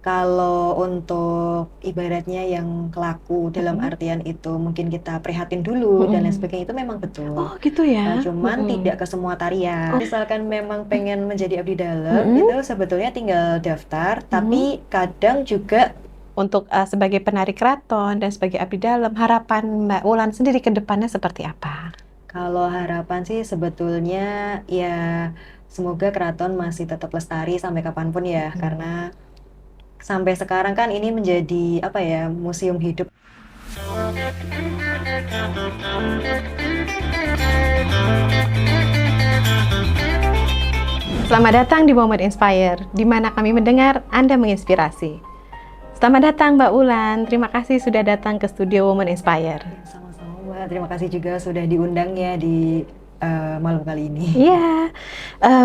Kalau untuk ibaratnya yang kelaku dalam artian itu mungkin kita prihatin dulu dan lain sebagainya itu memang betul. Oh gitu ya. Cuman tidak ke semua tarian. Misalkan memang pengen menjadi abdi dalam Mm-mm. itu sebetulnya tinggal daftar, tapi kadang juga Untuk sebagai penari keraton dan sebagai abdi dalam, harapan Mbak Wulan sendiri ke depannya seperti apa? kalau harapan sih sebetulnya ya semoga keraton masih tetap lestari sampai kapanpun ya, karena sampai sekarang kan ini menjadi apa ya, museum hidup. Selamat datang di Momen Inspire, di mana kami mendengar Anda menginspirasi. Selamat datang Mbak Wulan, terima kasih sudah datang ke studio Women Inspire. Ya, sama-sama Mbak, terima kasih juga sudah diundang ya di malam kali ini. Iya,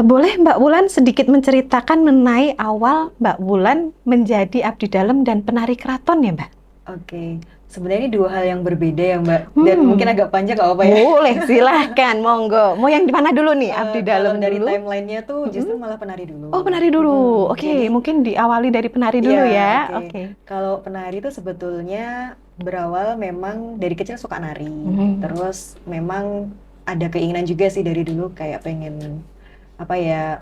boleh Mbak Wulan sedikit menceritakan mengenai awal Mbak Wulan menjadi abdi dalam dan penari keraton ya Mbak? Oke, sebenarnya ini dua hal yang berbeda ya Mbak, dan mungkin agak panjang nggak apa-apa ya. Boleh, silahkan, monggo. Mau yang di mana dulu nih? Abdi Kalau dalam dari dulu? timelinenya tuh justru malah penari dulu. Oh, penari dulu. Oke, Jadi mungkin diawali dari penari dulu ya, ya. oke. Oke. Kalau penari itu sebetulnya berawal memang dari kecil suka nari. Terus memang ada keinginan juga sih dari dulu kayak pengen apa ya,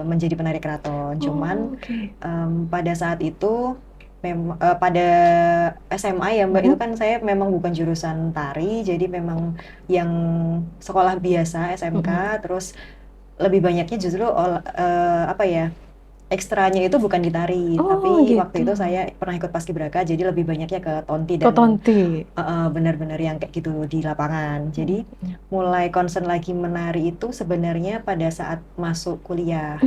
menjadi penari keraton. Cuman Oke. pada saat itu pada SMA ya Mbak, itu kan saya memang bukan jurusan tari, jadi memang yang sekolah biasa SMK, terus lebih banyaknya justru apa ya, ekstranya itu bukan di tari, Oh, tapi waktu gitu. itu saya pernah ikut paskibraka, jadi lebih banyaknya ke tonti dan Totonti. benar-benar yang kayak gitu di lapangan. Jadi mulai concern lagi menari itu sebenarnya pada saat masuk kuliah.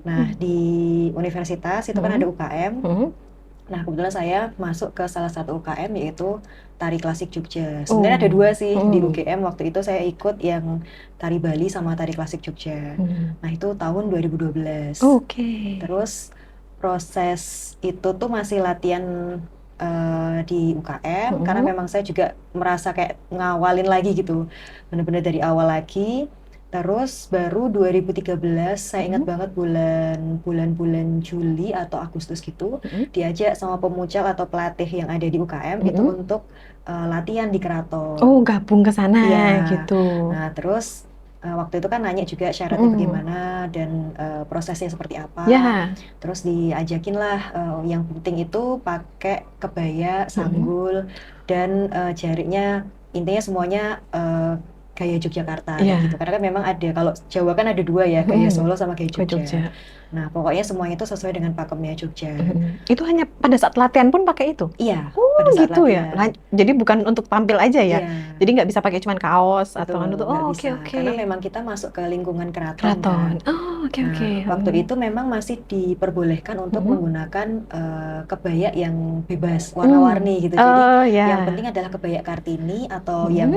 Nah, di universitas itu kan ada UKM. Nah, kebetulan saya masuk ke salah satu UKM yaitu Tari Klasik Jogja. Sebenarnya ada dua sih di UGM. Waktu itu saya ikut yang Tari Bali sama Tari Klasik Jogja. Nah, itu tahun 2012. Oke. Terus proses itu tuh masih latihan di UKM karena memang saya juga merasa kayak ngawalin lagi gitu. Bener-bener dari awal lagi. Terus baru 2013 saya ingat banget bulan-bulan Juli atau Agustus gitu diajak sama pemucal atau pelatih yang ada di UKM itu untuk latihan di keraton. Oh, gabung ke sana Iya. gitu. Nah, terus waktu itu kan nanya juga syaratnya bagaimana dan prosesnya seperti apa. Ya. Terus diajakin lah, yang penting itu pakai kebaya, sanggul, dan jariknya intinya semuanya gaya Yogyakarta kayak gitu. Karena kan memang ada, kalau Jawa kan ada dua ya, gaya Solo sama gaya Ke Jogja. Jogja. Nah, pokoknya semuanya itu sesuai dengan pakemnya Jogja. Itu hanya pada saat latihan pun pakai itu? Iya, Oh, pada saat gitu ya. latihan. Jadi bukan untuk tampil aja ya. Iya. Jadi nggak bisa pakai cuman kaos atau Betul, anu tuh. nggak Oh, bisa. oke. Karena memang kita masuk ke lingkungan keraton kan. Keraton. Oh, oke. Nah, waktu itu memang masih diperbolehkan untuk menggunakan kebaya yang bebas, warna-warni gitu. Jadi Oh, ya. yang penting adalah kebaya Kartini atau yang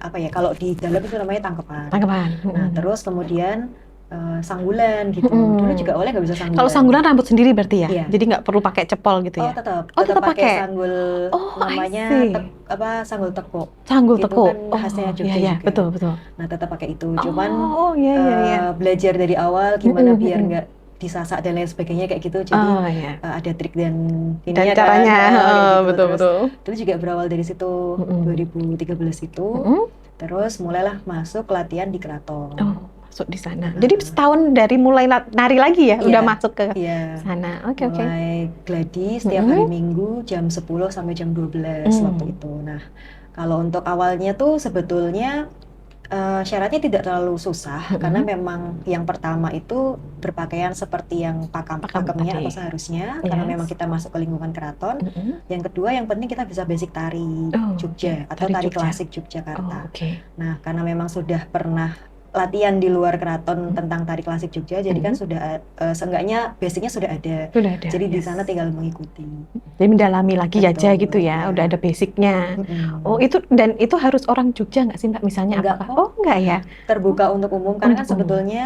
apa ya, kalau di dalam itu namanya tangkepan. Tanggapan. Nah, terus kemudian sanggulan gitu. Dulu juga awalnya nggak bisa sanggulan. Kalau sanggulan rambut sendiri berarti ya? Iya. Jadi nggak perlu pakai cepol gitu ya? tetap Oh, tetap pakai pakai. sanggul, Oh, I namanya see. sanggul tekuk. Sanggul Itu tekuk. kan khasnya Jogja iya, juga. betul, betul. Nah, tetap pakai itu. Cuman Oh, iya. belajar dari awal gimana biar nggak disasak dan lain sebagainya kayak gitu. Jadi Oh, iya. ada trik dan Dan ininya caranya, kan. Kayak gitu. betul, Terus betul. itu juga berawal dari situ 2013 itu. Terus mulailah masuk latihan di keraton. Oh, masuk di sana. Jadi setahun dari mulai nari lagi ya, udah Iya, masuk ke iya. sana. Oke. Mulai gladi setiap hari Minggu jam 10 sampai jam 12 waktu itu. Nah, kalau untuk awalnya tuh sebetulnya syaratnya tidak terlalu susah karena memang yang pertama itu berpakaian seperti yang pakemnya tadi. atau seharusnya karena memang kita masuk ke lingkungan keraton. Yang kedua yang penting kita bisa basic tari Jogja atau tari tari Jogja. klasik Yogyakarta. Oke. Nah, karena memang sudah pernah latihan di luar keraton tentang tari klasik Jogja, jadi kan sudah seenggaknya basicnya sudah ada. Sudah ada. Jadi di sana tinggal mengikuti. Jadi mendalami lagi aja Betul, gitu ya, ya. udah ada basicnya. Oh, itu harus orang Jogja nggak sih Mbak? Misalnya Enggak apakah? kok. Oh, enggak ya. Terbuka untuk umum karena kan Untuk umum. sebetulnya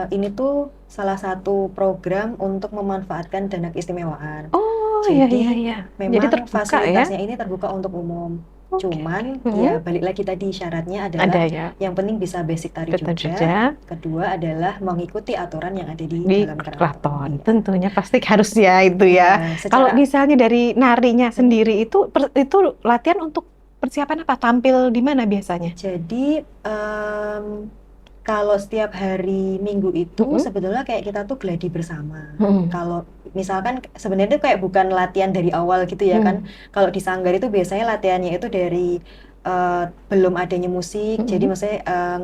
ini tuh salah satu program untuk memanfaatkan dana keistimewaan. Oh, Jadi iya. memang Jadi terbuka ya. fasilitasnya ini terbuka untuk umum. Cuman Mm-mm. ya balik lagi tadi syaratnya Ada adalah ya. yang penting bisa basic tari Betul Jogja. juga. Kedua adalah mengikuti aturan yang ada di Di dalam keraton. keraton. Iya. Tentunya pasti harus ya itu ya. Ya, Kalau secara misalnya dari narinya sendiri itu latihan untuk persiapan apa? Tampil di mana biasanya? jadi kalau setiap hari Minggu itu Mm-mm. sebetulnya kayak kita tuh gladi bersama. Mm-mm. Kalau misalkan sebenarnya itu kayak bukan latihan dari awal gitu ya kan. Kalau di sanggar itu biasanya latihannya itu dari belum adanya musik. Jadi Mm-mm. maksudnya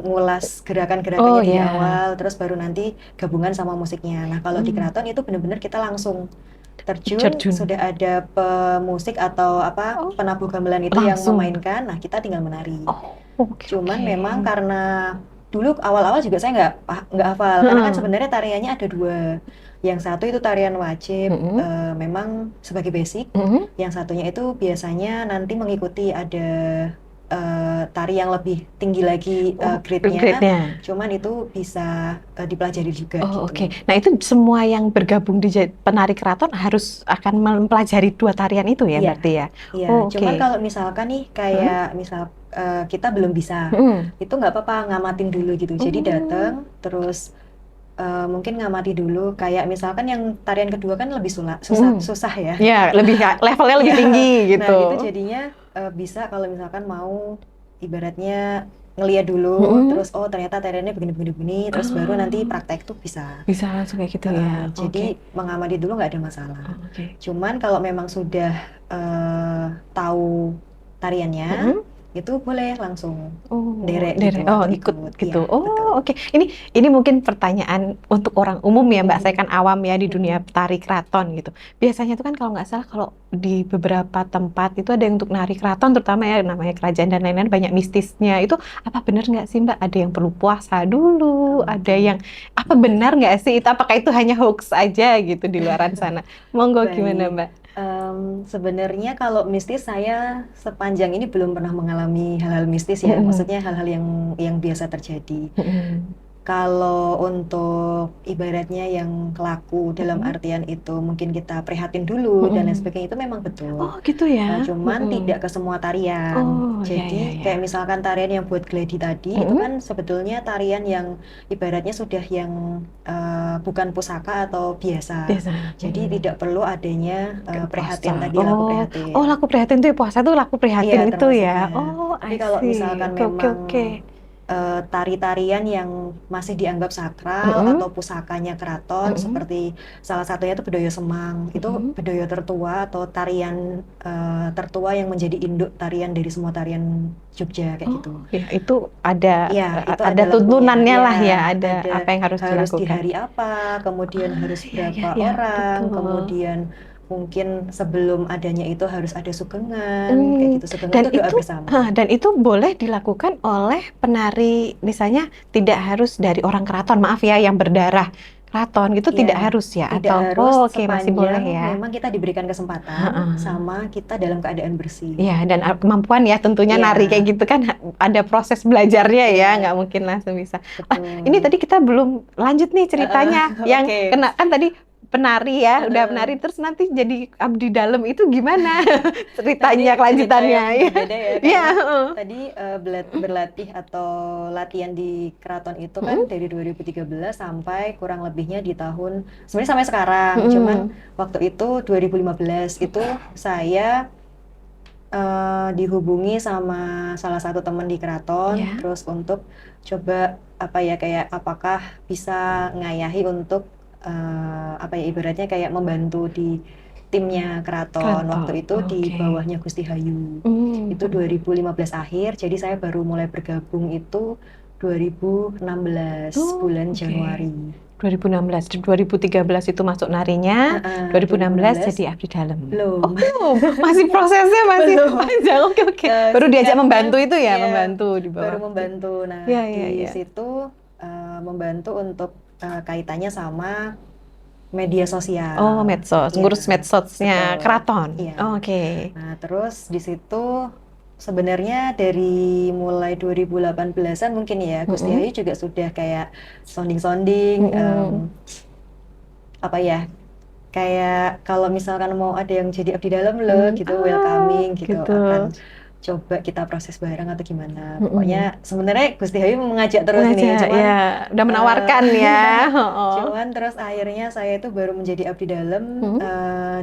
ngulas Oh gerakan-gerakannya dari ya. awal, terus baru nanti gabungan sama musiknya. Nah, kalau di keraton itu benar-benar kita langsung terjun, Terjun. sudah ada pemusik atau apa Oh, penabuh gamelan itu yang langsung. memainkan. Nah, kita tinggal menari. Oh, oke Cuman oke. memang karena dulu awal-awal juga saya nggak hafal karena kan Heeh. sebenarnya tariannya ada dua. Yang satu itu tarian wajib, Mm-mm. memang sebagai basic. Mm-mm. Yang satunya itu biasanya nanti mengikuti ada tari yang lebih tinggi lagi Oh, grade-nya. grade-nya. Cuman itu bisa dipelajari juga Oh, gitu. oke. Nah, itu semua yang bergabung di penari keraton harus akan mempelajari dua tarian itu ya, Iya, berarti ya. iya. Oh, Cuman oke. kalau misalkan nih Hmm? kayak misal kita belum bisa, Hmm. itu nggak apa-apa ngamatin dulu gitu. Jadi Hmm. datang terus mungkin ngamati dulu. Kayak misalkan yang tarian kedua kan lebih susah, Hmm. susah ya. Ya, lebih levelnya lebih Iya. tinggi gitu. Nah, itu jadinya bisa kalau misalkan mau ibaratnya ngeliat dulu, Hmm. terus oh ternyata tariannya begini-begini, terus baru nanti Ah, praktek tuh bisa. bisa langsung kayak gitu ya. Oke. Jadi mengamati dulu nggak ada masalah. Oh, oke. Cuman kalau memang sudah tahu tariannya, Hmm. itu boleh langsung Oh, derek derek. gitu Oh, atau ikut ikut. gitu. Iya, betul. Oh, oke. Ini mungkin pertanyaan untuk orang umum ya, Mbak. Saya Mm-mm. kan awam ya di dunia Mm-mm. tari keraton gitu. Biasanya itu kan kalau nggak salah kalau di beberapa tempat itu ada yang untuk nari keraton, terutama ya namanya kerajaan dan lain-lain banyak mistisnya. Itu apa benar nggak sih, Mbak? Ada yang perlu puasa dulu, ada Oke. yang apa benar nggak sih? Itu apakah itu hanya hoax aja gitu di luaran sana? Monggo gimana, Baik. Mbak? Sebenarnya kalau mistis saya sepanjang ini belum pernah mengalami hal-hal mistis ya. Mm-mm. Maksudnya hal-hal yang biasa terjadi. Mm-mm. Kalau untuk ibaratnya yang laku dalam Mm-mm. artian itu mungkin kita prihatin dulu dan lain Mm-mm. sebagainya itu memang betul. Oh, gitu ya. Cuman Mm-mm. tidak ke semua tarian. Oh, ya ya Jadi ya. kayak misalkan tarian yang buat gladi tadi itu Mm-mm. kan sebetulnya tarian yang ibaratnya sudah yang bukan pusaka atau biasa. Biasa. Jadi tidak perlu adanya prihatin Puasa. tadi laku Oh, prihatin. laku prihatin tuh ya, puasa tuh laku prihatin Iya, itu ya. termasuknya. Oh, Tapi I kalau see. misalkan Oke, oke, memang oke. tari-tarian yang masih dianggap sakral Mm-mm. atau pusakanya keraton, Mm-mm. seperti salah satunya itu Bedoyo Semang. Itu Mm-mm. Bedoyo tertua atau tarian tertua yang menjadi induk tarian dari semua tarian Jogja kayak Oh, gitu. ya itu ada Iya, itu ada adalah tuntunannya punya, lah ya, ya, ada ada apa yang harus harus di dilakukan. hari apa, kemudian harus Ya, ya, berapa ya, orang, betul. kemudian mungkin sebelum adanya itu harus ada sugengan, kayak gitu. Sugengan Dan itu doa itu, bersama. dan itu boleh dilakukan oleh penari, misalnya tidak harus dari orang keraton, maaf ya, yang berdarah keraton gitu Ya, tidak harus ya, tidak atau harus oke masih boleh sepanjang ya. memang kita diberikan kesempatan sama kita dalam keadaan bersih. Ya, dan kemampuan ya tentunya Iya, nari kayak gitu kan ada proses belajarnya ya, iya, nggak mungkin langsung bisa. Ini betul. tadi kita belum lanjut nih ceritanya yang Oke. kena kan tadi penari ya, udah penari terus nanti jadi abdi dalam itu gimana Nah, ceritanya ini cerita kelanjutannya yang ya. berbeda ya, Iya, karena tadi berlatih atau latihan di keraton itu kan dari 2013 sampai kurang lebihnya di tahun, sebenarnya sampai sekarang, cuman waktu itu 2015 itu saya dihubungi sama salah satu teman di keraton, Ya. terus untuk coba apa ya kayak apakah bisa ngayahi untuk apa ya ibaratnya kayak membantu di timnya keraton. Waktu itu di Oke. bawahnya Gusti Hayu. Itu 2015 akhir, jadi saya baru mulai bergabung itu 2016 bulan Oke. Januari. 2016, 2013 itu masuk narinya, 2016 jadi abdi dalam. Belum. Masih prosesnya masih Belum. panjang. Oke. Baru diajak Singkatnya, membantu itu ya, iya, membantu di bawah. baru membantu. Nah, Iya, di iya, iya. situ membantu untuk kaitannya sama media sosial. Oh, medsos, Iya, ngurus medsosnya betul. keraton. Iya. Oke. Nah, terus di situ sebenarnya dari mulai 2018-an mungkin ya, Gusti Hayu juga sudah kayak sounding-sounding, apa ya, kayak kalau misalkan mau ada yang jadi abdi dalam loh, gitu, welcoming gitu, gitu. akan coba kita proses bareng atau gimana. Mm-mm. Pokoknya sebenarnya Gusti Hayu mengajak terus ini, Ngajak, cuman ya, udah menawarkan ya. Oh. cuman terus akhirnya saya itu baru menjadi abdi dalam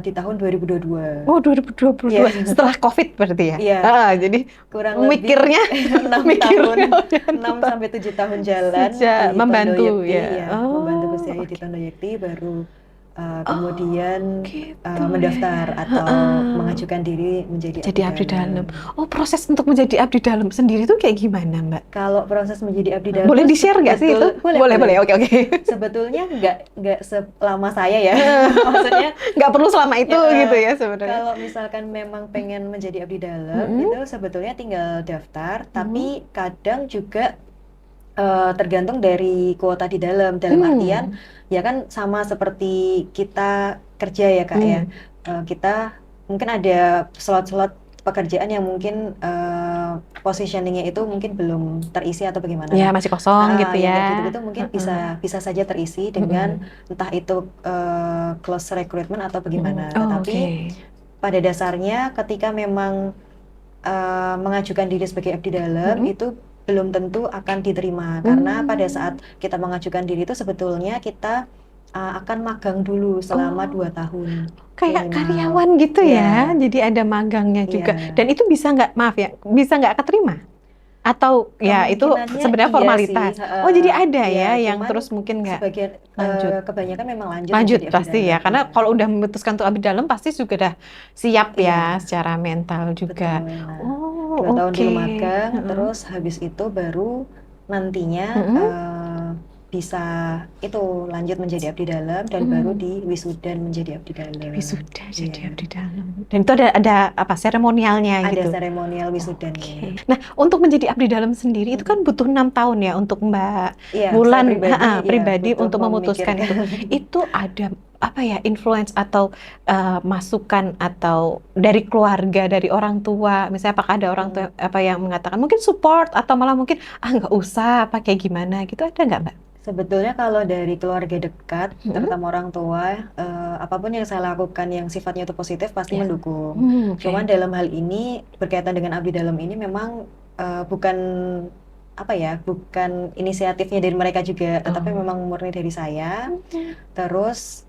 di tahun 2022. Oh, 2022 Iya. setelah COVID berarti ya? Iya. Jadi Kurang lebih mikirnya 6 tahun, mikirnya 6 sampai 7 tahun jalan sejak di membantu Tondo Yekti, ya. membantu Gusti Hayu di Oke. Tondo Yekti, baru kemudian Gitu mendaftar ya. atau mengajukan diri menjadi Jadi abdi dalam. dalam. Oh, proses untuk menjadi abdi dalam sendiri tuh kayak gimana, Mbak? Kalau proses menjadi abdi dalam Boleh tuh di-share nggak sih itu? Boleh. Oke. Sebetulnya nggak selama saya ya. Maksudnya Nggak perlu selama itu ya, gitu ya sebenarnya. kalau misalkan memang pengen menjadi abdi dalam itu sebetulnya tinggal daftar, tapi kadang juga tergantung dari kuota di dalam artian ya kan sama seperti kita kerja ya Kak ya. Kita mungkin ada slot-slot pekerjaan yang mungkin positioningnya itu mungkin belum terisi atau bagaimana. Ya, masih kosong gitu yang ya. kayak gitu-gitu mungkin bisa saja terisi dengan entah itu close recruitment atau bagaimana. Tetapi pada dasarnya ketika memang mengajukan diri sebagai abdi dalam itu belum tentu akan diterima, karena pada saat kita mengajukan diri itu sebetulnya kita akan magang dulu selama 2 tahun. Kayak minimal. karyawan gitu ya, jadi ada magangnya juga. Dan itu bisa nggak, maaf ya, bisa nggak keterima? Atau ya itu Kemungkinannya sebenarnya iya formalitas. sih, Oh, jadi ada iya, ya yang cuman terus mungkin nggak sebagian lanjut. Kebanyakan memang lanjut Lanjut menjadi abdi pasti ya, dalam, karena iya. kalau udah memutuskan untuk abdi dalam pasti juga udah siap ya Iya. secara mental juga. Betul. Nah, Oh, 2 tahun dulu oke. magang, terus habis itu baru nantinya bisa itu lanjut menjadi abdi dalam dan baru di wisudan menjadi abdi dalam. Wisuda jadi Iya. abdi dalam. Dan itu ada apa seremonialnya Ada gitu. seremonial wisudannya. Nah, untuk menjadi abdi dalam sendiri itu kan butuh 6 tahun ya untuk Mbak Iya, Wulan saya pribadi butuh untuk memutuskan itu. memikirkan. Itu ada apa ya influence atau masukan atau dari keluarga, dari orang tua, misalnya apakah ada orang tua apa yang mengatakan mungkin support atau malah mungkin nggak usah apa kayak gimana gitu, ada nggak Mbak? Sebetulnya kalau dari keluarga dekat, terutama orang tua, apapun yang saya lakukan yang sifatnya itu positif pasti mendukung. Cuman dalam hal ini berkaitan dengan abdi dalam ini memang bukan bukan inisiatifnya dari mereka juga, tetapi memang murni dari saya. Terus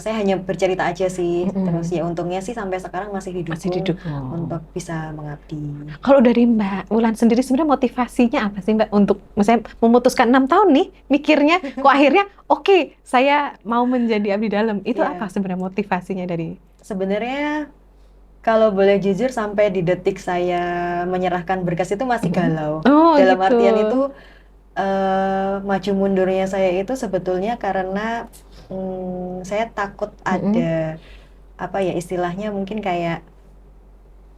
saya hanya bercerita aja sih. Terus ya untungnya sih sampai sekarang masih didukung untuk bisa mengabdi. Kalau dari Mbak Wulan sendiri sebenarnya motivasinya apa sih Mbak untuk misalnya memutuskan 6 tahun nih mikirnya kok akhirnya oke, saya mau menjadi abdi dalam. Itu apa sebenarnya motivasinya dari? Sebenarnya kalau boleh jujur sampai di detik saya menyerahkan berkas itu masih galau. Dalam gitu. artian itu maju mundurnya saya itu sebetulnya karena saya takut ada istilahnya mungkin kayak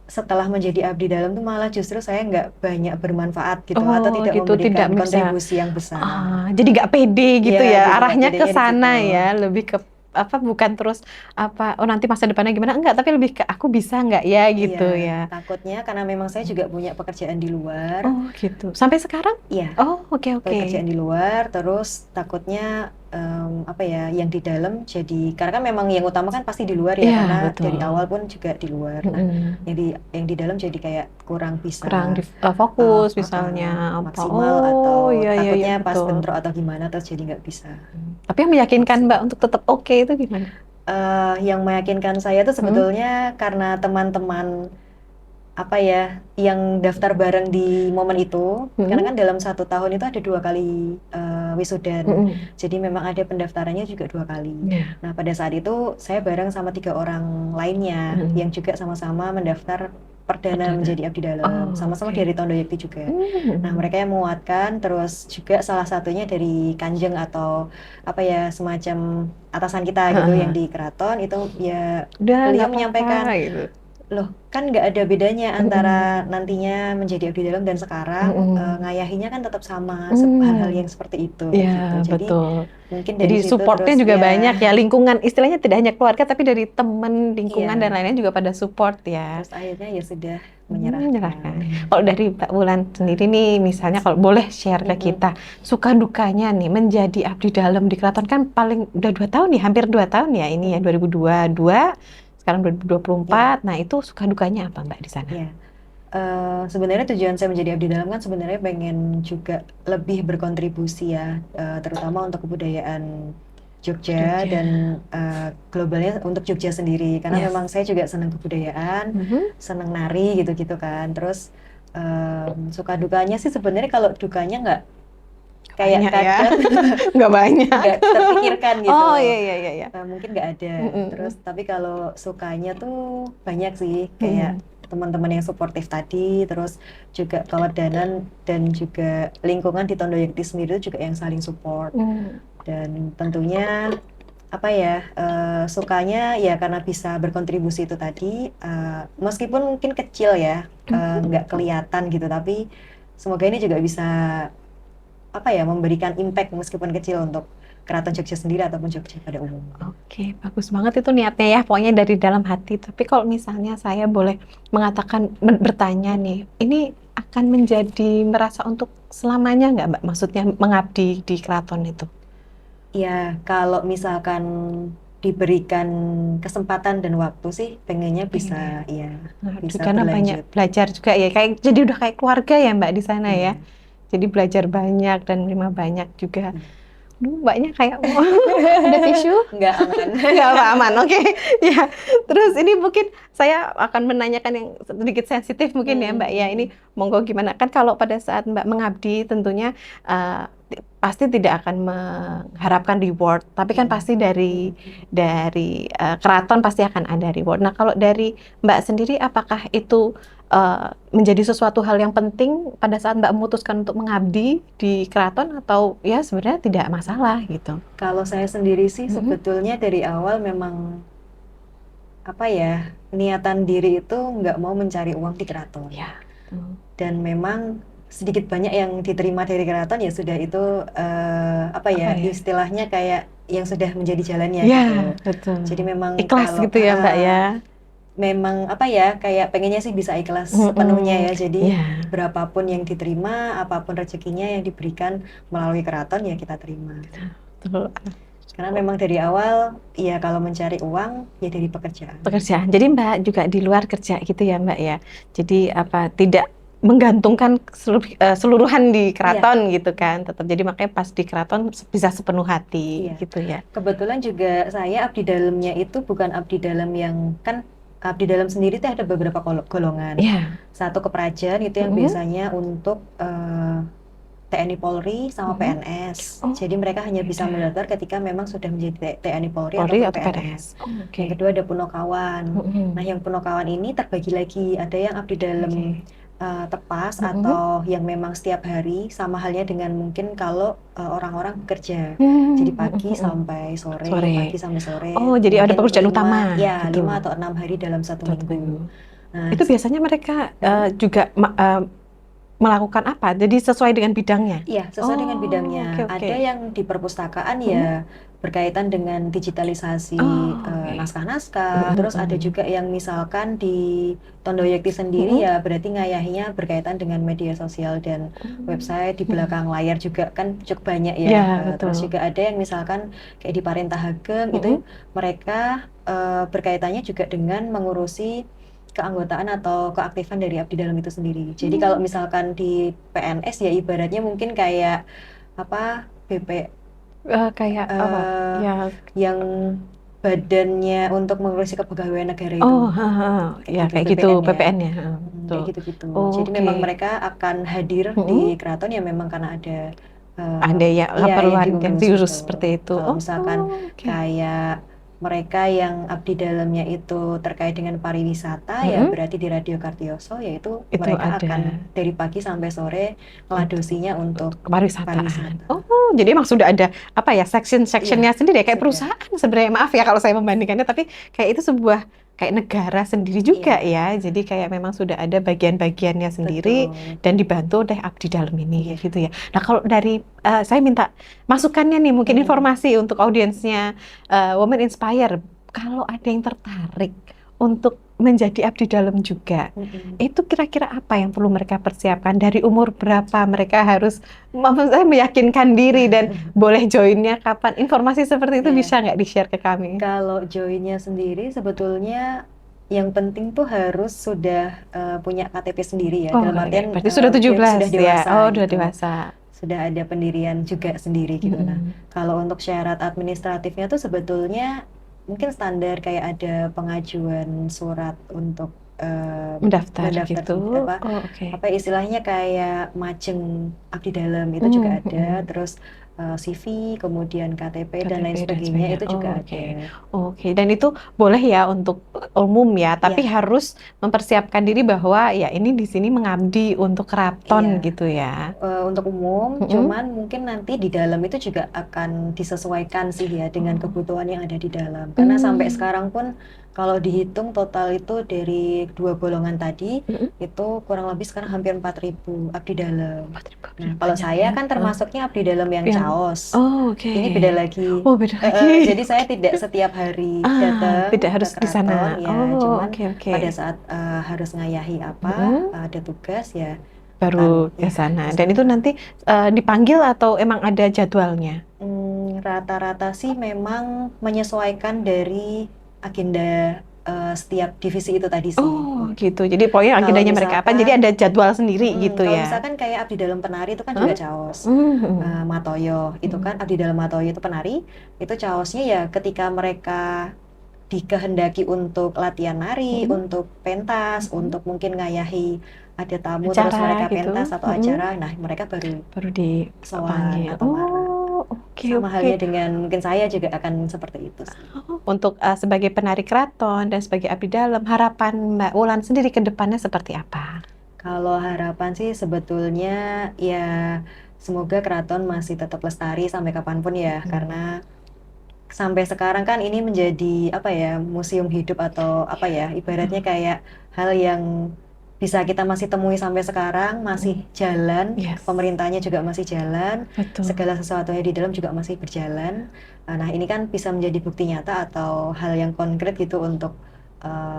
setelah menjadi abdi dalam tuh malah justru saya nggak banyak bermanfaat gitu atau tidak memberikan kontribusi yang besar. Jadi nggak pede gitu ya, arahnya ke sana gitu. ya, lebih ke bukan terus nanti masa depannya gimana, enggak, tapi lebih ke aku bisa nggak ya gitu ya. Takutnya karena memang saya juga punya pekerjaan di luar. Oh gitu. Sampai sekarang? Iya. Oh oke. Pekerjaan di luar, terus takutnya yang di dalam jadi karena kan memang yang utama kan pasti di luar ya, karena dari awal pun juga di luar. Nah, yang di dalam jadi kayak kurang fokus misalnya maksimal atau takutnya pas bentrok atau gimana terus jadi nggak bisa. Tapi yang meyakinkan Mbak untuk tetap oke itu gimana? Yang meyakinkan saya tuh sebetulnya karena teman-teman yang daftar bareng di momen itu, karena kan dalam 1 tahun itu ada 2 kali wisudan, jadi memang ada pendaftarannya juga 2 kali. Nah pada saat itu saya bareng sama 3 orang lainnya yang juga sama-sama mendaftar perdana menjadi abdi dalam, sama-sama dari Tondo Yekti juga. Nah mereka yang menguatkan, terus juga salah satunya dari Kanjeng atau semacam atasan kita gitu yang di keraton itu ya beliau menyampaikan gitu. Loh kan nggak ada bedanya antara nantinya menjadi abdi dalam dan sekarang, ngayahinya kan tetap sama, hal-hal yang seperti itu. Iya, gitu. Jadi mungkin dari situ supportnya juga banyak ya, lingkungan istilahnya tidak hanya keluarga tapi dari teman, lingkungan dan lain-lain juga pada support ya. Terus akhirnya ya sudah menyerahkan. Kalau dari Mbak Wulan sendiri nih, misalnya kalau boleh share ke kita, suka dukanya nih menjadi abdi dalam di keraton kan paling udah 2 tahun ya, hampir 2 tahun ya ini ya, 2022, sekarang 2024. Nah itu suka dukanya apa Mbak di sana? Sebenarnya tujuan saya menjadi abdi dalam kan sebenarnya pengen juga lebih berkontribusi ya, terutama untuk kebudayaan Jogja Jogja. dan globalnya untuk Jogja sendiri. Karena Yes. memang saya juga senang kebudayaan, Mhm. senang nari gitu-gitu kan. Terus suka dukanya sih sebenarnya kalau dukanya nggak kayak Banyak ya. kadang Nggak banyak. nggak terpikirkan Oh gitu. iya iya iya iya. Mungkin nggak ada. Terus Mm-mm. tapi kalau sukanya tuh banyak sih, kayak Mm-mm. teman-teman yang suportif tadi, terus juga kewedanan dan juga lingkungan di Tondo Yekti sendiri itu juga yang saling support. Mm. Dan tentunya apa ya, sukanya ya karena bisa berkontribusi itu tadi, meskipun mungkin kecil ya, nggak kelihatan gitu, tapi semoga ini juga bisa apa ya, memberikan impact meskipun kecil untuk Keraton Jogja sendiri ataupun Jogja pada umumnya. Oke, bagus banget itu niatnya ya, pokoknya dari dalam hati. Tapi kalau misalnya saya boleh mengatakan, bertanya nih, ini akan menjadi merasa untuk selamanya nggak, Mbak? Maksudnya mengabdi di keraton itu? Ya, kalau misalkan diberikan kesempatan dan waktu sih, pengennya Pengen ya. bisa ya Mengabdi, bisa karena banyak berlanjut. belajar juga ya, kayak jadi udah kayak keluarga ya Mbak di sana ya. Iya. Jadi belajar banyak dan menerima banyak juga. Iya. Duh, Mbaknya kayak ada tisu? Nggak aman. Nggak apa aman, oke. Ya, terus ini mungkin saya akan menanyakan yang sedikit sensitif mungkin ya Mbak ya. Ini monggo gimana? Kan kalau pada saat Mbak mengabdi tentunya pasti tidak akan mengharapkan reward, tapi kan pasti dari keraton pasti akan ada reward. Nah, kalau dari Mbak sendiri, apakah itu menjadi sesuatu hal yang penting pada saat Mbak memutuskan untuk mengabdi di keraton, atau ya sebenarnya tidak masalah gitu? Kalau saya sendiri sih Mhm. sebetulnya dari awal memang apa ya, niatan diri itu nggak mau mencari uang di keraton. Ya. Dan memang sedikit banyak yang diterima dari keraton ya sudah itu apa Apa ya, ya? istilahnya kayak yang sudah menjadi jalannya Ya, gitu. betul. Jadi memang Ikhlas kalau gitu ya Mbak ya. memang apa ya, kayak pengennya sih bisa ikhlas sepenuhnya ya. Jadi Ya, berapapun yang diterima, apapun rezekinya yang diberikan melalui keraton ya kita terima. betul. Karena memang dari awal ya kalau mencari uang ya dari pekerjaan. Pekerjaan. Jadi Mbak juga di luar kerja gitu ya Mbak ya. Jadi apa, tidak menggantungkan seluruhan di keraton gitu kan. Tetap jadi makanya pas di keraton bisa sepenuh hati Iya. gitu ya. Kebetulan juga saya abdi dalamnya itu bukan abdi dalam yang, kan abdi dalam sendiri tuh ada beberapa golongan. Iya. Satu keprajan itu yang biasanya untuk TNI Polri sama PNS. Oh, Jadi mereka hanya bisa beda. mendaftar ketika memang sudah menjadi TNI Polri Polri ataupun atau PNS. PNS. Oh, Yang oke. kedua ada Punokawan. Nah, yang Punokawan ini terbagi lagi. Ada yang abdi dalam tepas atau yang memang setiap hari, sama halnya dengan mungkin kalau orang-orang bekerja. Jadi pagi sampai sore, pagi sampai sore. Oh, jadi ada Mungkin pekerjaan utama ya, gitu. 5 atau 6 hari dalam satu minggu. Nah, Itu biasanya mereka juga melakukan apa? Jadi sesuai dengan bidangnya? iya, sesuai dengan bidangnya. Oke, oke. Ada yang di perpustakaan ya berkaitan dengan digitalisasi Oke. naskah-naskah. Terus ada juga yang misalkan di Tondo Yekti sendiri ya berarti ngayahnya berkaitan dengan media sosial dan website. Di belakang layar juga kan cukup banyak ya. Ya, Terus betul. juga ada yang misalkan kayak di Parentah Hageng itu mereka berkaitannya juga dengan mengurusi keanggotaan atau keaktifan dari abdi dalam itu sendiri. Jadi kalau misalkan di PNS ya ibaratnya mungkin kayak apa, BP Kayak apa? Ya. yang badannya untuk mengurusi kepegawaian negara itu. Oh, ya kayak gitu PPN ya. Kayak Betul. gitu-gitu. Oh, Jadi memang mereka akan hadir di keraton ya memang karena ada ada ya keperluan yang diurus seperti itu. Kalau misalkan kayak mereka yang abdi dalamnya itu terkait dengan pariwisata ya berarti di Radio Kartioso yaitu mereka akan dari pagi sampai sore ngeladosinya untuk pariwisata. pariwisata. Oh, jadi emang sudah ada apa ya, section-sectionnya sendiri kayak perusahaan sebenarnya. Maaf ya kalau saya membandingkannya, tapi kayak itu sebuah kayak negara sendiri juga ya. Jadi kayak memang sudah ada bagian-bagiannya sendiri dan dibantu oleh abdi dalam ini gitu ya. Nah, kalau dari saya minta masukannya nih, mungkin informasi untuk audiensnya Women Inspire. Kalau ada yang tertarik untuk menjadi abdi dalam juga, itu kira-kira apa yang perlu mereka persiapkan? Dari umur berapa mereka harus meyakinkan diri dan boleh joinnya kapan? Informasi seperti itu bisa nggak di-share ke kami? Kalau joinnya sendiri sebetulnya yang penting tuh harus sudah punya KTP sendiri ya, Oh, dalam oke. artian Berarti sudah sudah 17 ya? dewasa Oh, udah gitu. dewasa. Sudah ada pendirian juga sendiri gitu. Nah, Mm-mm. kalau untuk syarat administratifnya tuh sebetulnya mungkin standar, kayak ada pengajuan surat untuk Mendaftar mendaftar gitu. apa Oh, oke. apa istilahnya kayak majeng abdi dalam itu juga ada, Mm-mm. terus CV, kemudian KTP dan lain KTP dan sebagainya sebagainya. itu Oh, juga oke. ada. Oke, dan itu boleh ya untuk umum ya, tapi Iya, harus mempersiapkan diri bahwa ya ini di sini mengabdi untuk keraton iya. gitu ya. Untuk umum, Mm-mm. cuman mungkin nanti di dalam itu juga akan disesuaikan sih ya dengan Oh. kebutuhan yang ada di dalam. Karena sampai Hmm. sekarang pun kalau dihitung total itu dari dua golongan tadi, Mm-mm. itu kurang lebih sekarang hampir 4.000 abdi dalam. 4.000 Nah, kalau banyak saya ya. kan termasuknya abdi dalam yang Yang caos. oh, oke. Ini beda lagi. Oh, beda lagi. Jadi saya tidak setiap hari Tidak datang ke harus di sana. keraton ya, Oh, cuman oke, oke. pada saat harus ngayahi apa, Mm-mm. ada tugas ya Baru ke sana. ke Dan itu sana. nanti dipanggil atau emang ada jadwalnya? Rata-rata sih memang menyesuaikan dari agenda setiap divisi itu tadi sih. Oh, gitu. Jadi pokoknya Kalau agendanya mereka apa? Jadi misalkan, ada jadwal sendiri gitu kalau ya. misalkan kayak abdi dalam penari itu kan juga Hah? caos. Hmm. Matoyo itu Hmm. kan abdi dalam Matoyo itu penari, itu caosnya ya ketika mereka dikehendaki untuk latihan nari, Hmm. untuk pentas, Hmm. untuk mungkin ngayahi ada tamu terus Acara mereka gitu. pentas atau Hmm. acara, nah mereka baru Baru sowan dipanggil. atau marah. Oh, oke, Sama oke. halnya dengan mungkin saya juga akan seperti itu sih. Untuk sebagai penari keraton dan sebagai abdi dalam, harapan Mbak Wulan sendiri ke depannya seperti apa? Kalau harapan sih sebetulnya ya semoga keraton masih tetap lestari sampai kapanpun ya, Hmm. karena sampai sekarang kan ini menjadi apa ya, museum hidup atau apa ya, ibaratnya Betul. kayak hal yang bisa kita masih temui sampai sekarang, Hmm. masih jalan, Yes, pemerintahnya juga masih jalan, betul. segala sesuatunya di dalam juga masih berjalan. Nah, ini kan bisa menjadi bukti nyata atau hal yang konkret gitu untuk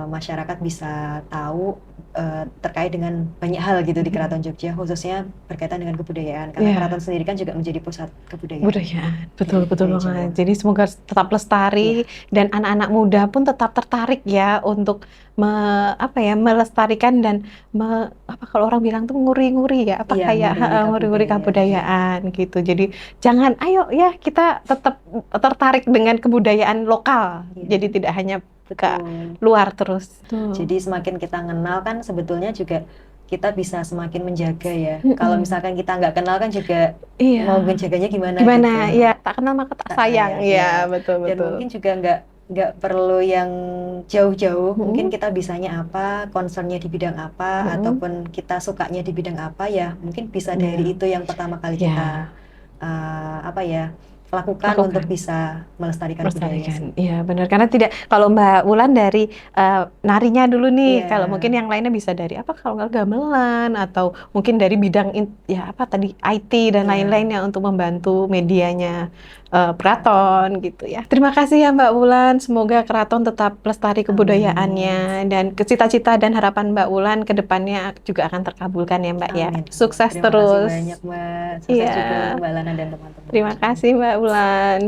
masyarakat bisa tahu terkait dengan banyak hal gitu di Hmm. Keraton Jogja, khususnya berkaitan dengan kebudayaan. Karena Ya. keraton sendiri kan juga menjadi pusat kebudayaan Budaya, dari betul betul budaya banget. Jawa. Jadi semoga tetap Iya, lestari dan anak-anak muda pun tetap tertarik ya untuk apa ya melestarikan dan apa kalau orang bilang tuh nguri-nguri ya apa iya, kayak nguri-nguri nguri-nguri kabudaya. Iya, kebudayaan gitu. Jadi jangan ayo ya kita tetap tertarik dengan kebudayaan lokal. iya, Jadi tidak hanya ke betul. luar terus. Tuh. Jadi semakin kita kenal kan sebetulnya juga kita bisa semakin menjaga ya. Kalau Mm-mm. misalkan kita nggak kenal kan juga Iya. mau menjaganya gimana Gimana? gitu. Ya tak kenal maka tak Tak sayang. sayang Ya ya. betul Dan betul. mungkin juga nggak perlu yang jauh-jauh. Mungkin Mm-mm. kita bisanya apa, concernnya di bidang apa, Mm-mm. ataupun kita sukanya di bidang apa ya. Mungkin bisa Ya. dari itu yang pertama kali kita Ya. apa ya lakukan untuk Lakukan. bisa melestarikan budaya Melestarikan, sih. iya benar. Karena tidak, kalau Mbak Wulan dari narinya dulu nih, Iya, kalau mungkin yang lainnya bisa dari apa kalau nggak gamelan atau mungkin dari bidang ya apa tadi IT dan iya. lain-lainnya untuk membantu medianya keraton gitu ya. Terima kasih ya Mbak Wulan. Semoga keraton tetap lestari Amin. kebudayaannya dan cita-cita dan harapan Mbak Wulan ke depannya juga akan terkabulkan ya Mbak ya. Amin. Sukses Terima kasih terus. banyak, Mbak. Sukses Iya. juga untuk Mbak Lana dan teman-teman. Terima kasih Mbak Wulan.